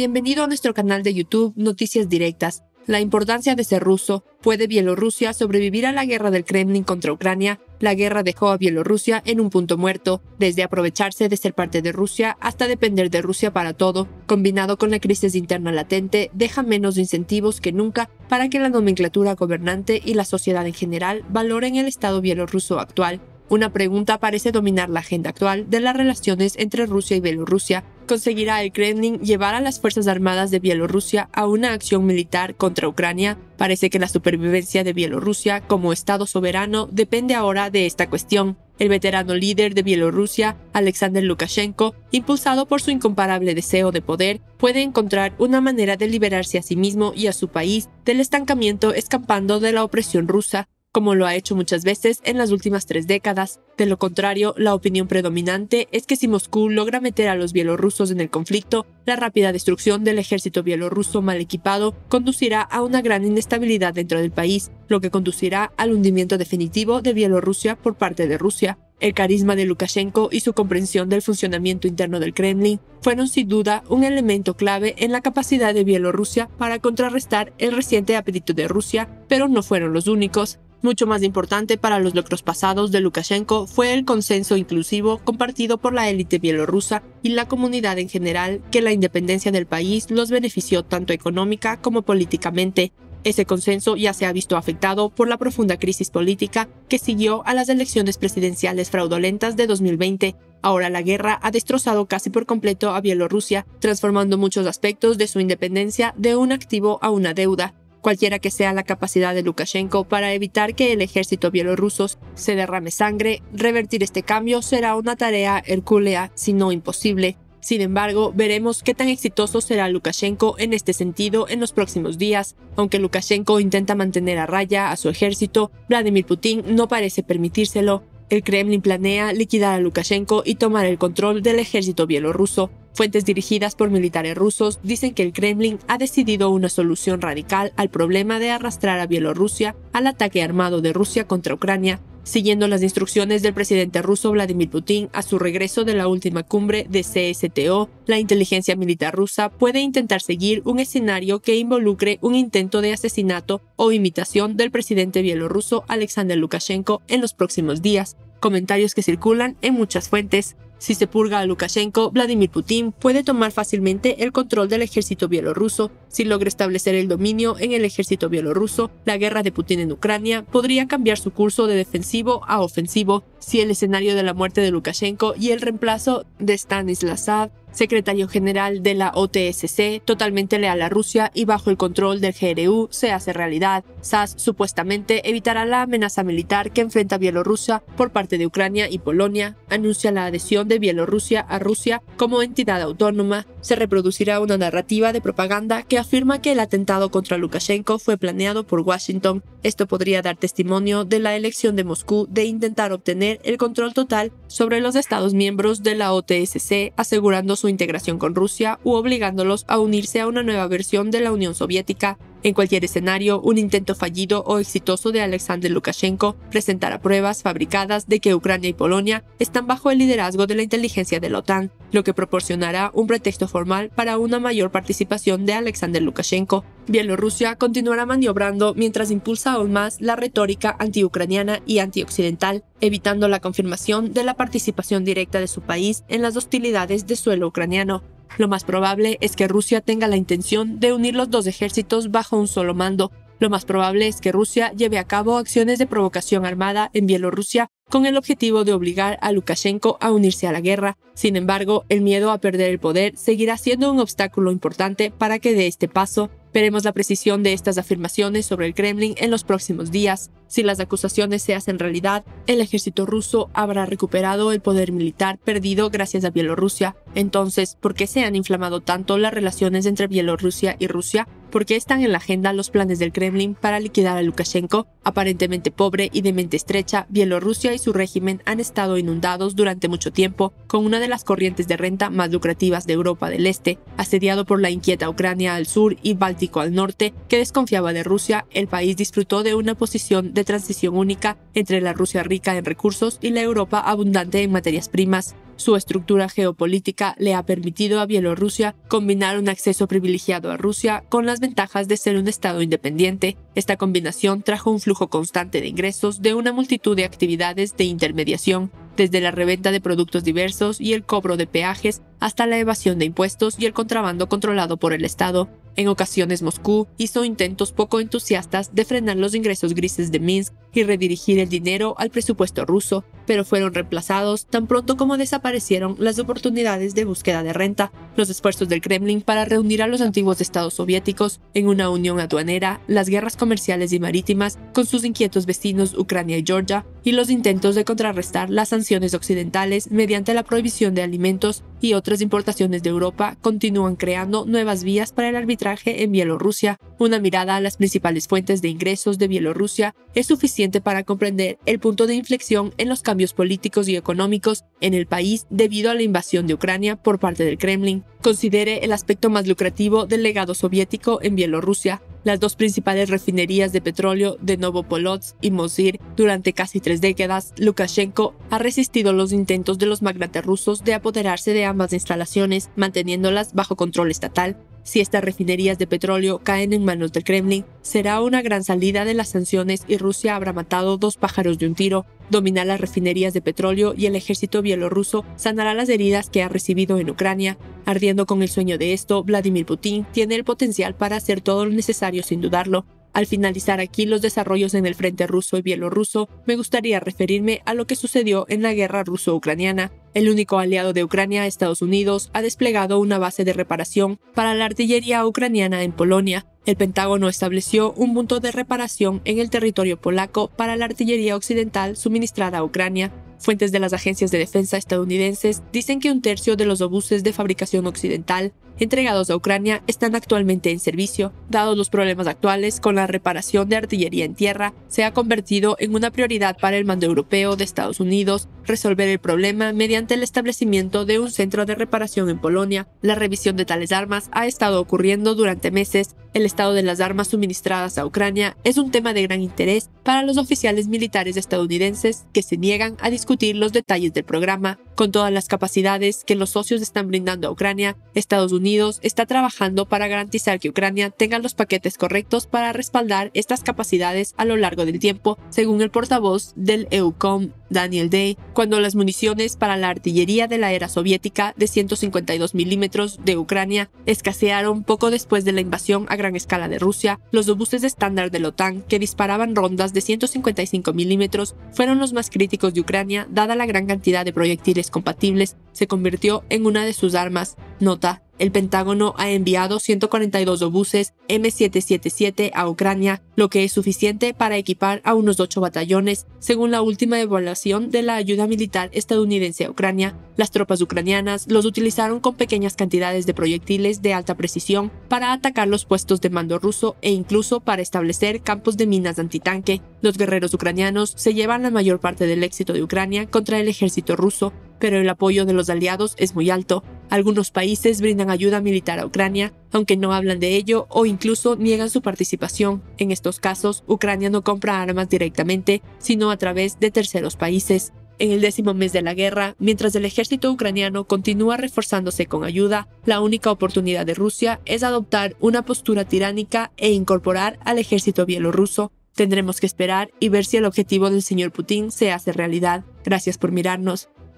Bienvenido a nuestro canal de YouTube Noticias Directas. La importancia de ser ruso. ¿Puede Bielorrusia sobrevivir a la guerra del Kremlin contra Ucrania? La guerra dejó a Bielorrusia en un punto muerto, desde aprovecharse de ser parte de Rusia hasta depender de Rusia para todo. Combinado con la crisis interna latente, deja menos incentivos que nunca para que la nomenclatura gobernante y la sociedad en general valoren el Estado bielorruso actual. Una pregunta parece dominar la agenda actual de las relaciones entre Rusia y Bielorrusia. ¿Conseguirá el Kremlin llevar a las Fuerzas Armadas de Bielorrusia a una acción militar contra Ucrania? Parece que la supervivencia de Bielorrusia como Estado soberano depende ahora de esta cuestión. El veterano líder de Bielorrusia, Alexander Lukashenko, impulsado por su incomparable deseo de poder, puede encontrar una manera de liberarse a sí mismo y a su país del estancamiento escapando de la opresión rusa, como lo ha hecho muchas veces en las últimas 3 décadas. De lo contrario, la opinión predominante es que si Moscú logra meter a los bielorrusos en el conflicto, la rápida destrucción del ejército bielorruso mal equipado conducirá a una gran inestabilidad dentro del país, lo que conducirá al hundimiento definitivo de Bielorrusia por parte de Rusia. El carisma de Lukashenko y su comprensión del funcionamiento interno del Kremlin fueron sin duda un elemento clave en la capacidad de Bielorrusia para contrarrestar el reciente apetito de Rusia, pero no fueron los únicos. Mucho más importante para los logros pasados de Lukashenko fue el consenso inclusivo compartido por la élite bielorrusa y la comunidad en general que la independencia del país los benefició tanto económica como políticamente. Ese consenso ya se ha visto afectado por la profunda crisis política que siguió a las elecciones presidenciales fraudulentas de 2020. Ahora la guerra ha destrozado casi por completo a Bielorrusia, transformando muchos aspectos de su independencia de un activo a una deuda. Cualquiera que sea la capacidad de Lukashenko para evitar que el ejército bielorruso se derrame sangre, revertir este cambio será una tarea hercúlea, si no imposible. Sin embargo, veremos qué tan exitoso será Lukashenko en este sentido en los próximos días. Aunque Lukashenko intenta mantener a raya a su ejército, Vladimir Putin no parece permitírselo. El Kremlin planea liquidar a Lukashenko y tomar el control del ejército bielorruso. Fuentes dirigidas por militares rusos dicen que el Kremlin ha decidido una solución radical al problema de arrastrar a Bielorrusia al ataque armado de Rusia contra Ucrania, siguiendo las instrucciones del presidente ruso Vladimir Putin a su regreso de la última cumbre de CSTO. La inteligencia militar rusa puede intentar seguir un escenario que involucre un intento de asesinato o imitación del presidente bielorruso Alexander Lukashenko en los próximos días. Comentarios que circulan en muchas fuentes. Si se purga a Lukashenko, Vladimir Putin puede tomar fácilmente el control del ejército bielorruso. Si logra establecer el dominio en el ejército bielorruso, la guerra de Putin en Ucrania podría cambiar su curso de defensivo a ofensivo. Si el escenario de la muerte de Lukashenko y el reemplazo de Stanislav, secretario general de la OTSC, totalmente leal a Rusia y bajo el control del GRU, se hace realidad, SAS supuestamente evitará la amenaza militar que enfrenta Bielorrusia por parte de Ucrania y Polonia, anuncia la adhesión de Bielorrusia a Rusia como entidad autónoma. Se reproducirá una narrativa de propaganda que afirma que el atentado contra Lukashenko fue planeado por Washington. Esto podría dar testimonio de la elección de Moscú de intentar obtener el control total sobre los Estados miembros de la OTSC, asegurando su integración con Rusia u obligándolos a unirse a una nueva versión de la Unión Soviética. En cualquier escenario, un intento fallido o exitoso de Alexander Lukashenko presentará pruebas fabricadas de que Ucrania y Polonia están bajo el liderazgo de la inteligencia de la OTAN, lo que proporcionará un pretexto formal para una mayor participación de Alexander Lukashenko. Bielorrusia continuará maniobrando mientras impulsa aún más la retórica antiucraniana y antioccidental, evitando la confirmación de la participación directa de su país en las hostilidades de suelo ucraniano. Lo más probable es que Rusia tenga la intención de unir los dos ejércitos bajo un solo mando. Lo más probable es que Rusia lleve a cabo acciones de provocación armada en Bielorrusia con el objetivo de obligar a Lukashenko a unirse a la guerra. Sin embargo, el miedo a perder el poder seguirá siendo un obstáculo importante para que dé este paso. Veremos la precisión de estas afirmaciones sobre el Kremlin en los próximos días. Si las acusaciones se hacen realidad, el ejército ruso habrá recuperado el poder militar perdido gracias a Bielorrusia. Entonces, ¿por qué se han inflamado tanto las relaciones entre Bielorrusia y Rusia? ¿Por qué están en la agenda los planes del Kremlin para liquidar a Lukashenko? Aparentemente pobre y de mente estrecha, Bielorrusia y su régimen han estado inundados durante mucho tiempo con una de las corrientes de renta más lucrativas de Europa del Este, asediado por la inquieta Ucrania al sur y Báltico al norte, que desconfiaba de Rusia. El país disfrutó de una posición de transición única entre la Rusia rica en recursos y la Europa abundante en materias primas. Su estructura geopolítica le ha permitido a Bielorrusia combinar un acceso privilegiado a Rusia con las ventajas de ser un estado independiente. Esta combinación trajo un flujo constante de ingresos de una multitud de actividades de intermediación, desde la reventa de productos diversos y el cobro de peajes hasta la evasión de impuestos y el contrabando controlado por el Estado. En ocasiones Moscú hizo intentos poco entusiastas de frenar los ingresos grises de Minsk y redirigir el dinero al presupuesto ruso, pero fueron reemplazados tan pronto como desaparecieron las oportunidades de búsqueda de renta. Los esfuerzos del Kremlin para reunir a los antiguos estados soviéticos en una unión aduanera, las guerras comerciales y marítimas con sus inquietos vecinos Ucrania y Georgia, y los intentos de contrarrestar las sanciones occidentales mediante la prohibición de alimentos y otras importaciones de Europa continúan creando nuevas vías para el arbitraje en Bielorrusia. Una mirada a las principales fuentes de ingresos de Bielorrusia es suficiente para comprender el punto de inflexión en los cambios políticos y económicos en el país debido a la invasión de Ucrania por parte del Kremlin. Considere el aspecto más lucrativo del legado soviético en Bielorrusia. Las dos principales refinerías de petróleo de Novopolotsk y Mosir durante casi 3 décadas, Lukashenko ha resistido los intentos de los magnates rusos de apoderarse de ambas instalaciones, manteniéndolas bajo control estatal. Si estas refinerías de petróleo caen en manos del Kremlin, será una gran salida de las sanciones y Rusia habrá matado 2 pájaros de un tiro. Dominar las refinerías de petróleo y el ejército bielorruso sanará las heridas que ha recibido en Ucrania. Ardiendo con el sueño de esto, Vladimir Putin tiene el potencial para hacer todo lo necesario sin dudarlo. Al finalizar aquí los desarrollos en el frente ruso y bielorruso, me gustaría referirme a lo que sucedió en la guerra ruso-ucraniana. El único aliado de Ucrania, Estados Unidos, ha desplegado una base de reparación para la artillería ucraniana en Polonia. El Pentágono estableció un punto de reparación en el territorio polaco para la artillería occidental suministrada a Ucrania. Fuentes de las agencias de defensa estadounidenses dicen que 1/3 de los obuses de fabricación occidental entregados a Ucrania están actualmente en servicio. Dados los problemas actuales con la reparación de artillería en tierra, se ha convertido en una prioridad para el mando europeo de Estados Unidos resolver el problema mediante el establecimiento de un centro de reparación en Polonia. La revisión de tales armas ha estado ocurriendo durante meses. El estado de las armas suministradas a Ucrania es un tema de gran interés para los oficiales militares estadounidenses que se niegan a discutir los detalles del programa. Con todas las capacidades que los socios están brindando a Ucrania, Estados Unidos está trabajando para garantizar que Ucrania tenga los paquetes correctos para respaldar estas capacidades a lo largo del tiempo, según el portavoz del EUCOM, Daniel Day. Cuando las municiones para la artillería de la era soviética de 152 milímetros de Ucrania escasearon poco después de la invasión a gran escala de Rusia, los obuses estándar de la OTAN que disparaban rondas de 155 milímetros fueron los más críticos de Ucrania dada la gran cantidad de proyectiles compatibles. Se convirtió en una de sus armas. Nota: el Pentágono ha enviado 142 obuses M777 a Ucrania, lo que es suficiente para equipar a unos 8 batallones, según la última evaluación de la ayuda militar estadounidense a Ucrania. Las tropas ucranianas los utilizaron con pequeñas cantidades de proyectiles de alta precisión para atacar los puestos de mando ruso e incluso para establecer campos de minas antitanque. Los guerreros ucranianos se llevan la mayor parte del éxito de Ucrania contra el ejército ruso, pero el apoyo de los aliados es muy alto. Algunos países brindan ayuda militar a Ucrania, aunque no hablan de ello o incluso niegan su participación. En estos casos, Ucrania no compra armas directamente, sino a través de terceros países. En el 10º mes de la guerra, mientras el ejército ucraniano continúa reforzándose con ayuda, la única oportunidad de Rusia es adoptar una postura tiránica e incorporar al ejército bielorruso. Tendremos que esperar y ver si el objetivo del señor Putin se hace realidad. Gracias por mirarnos.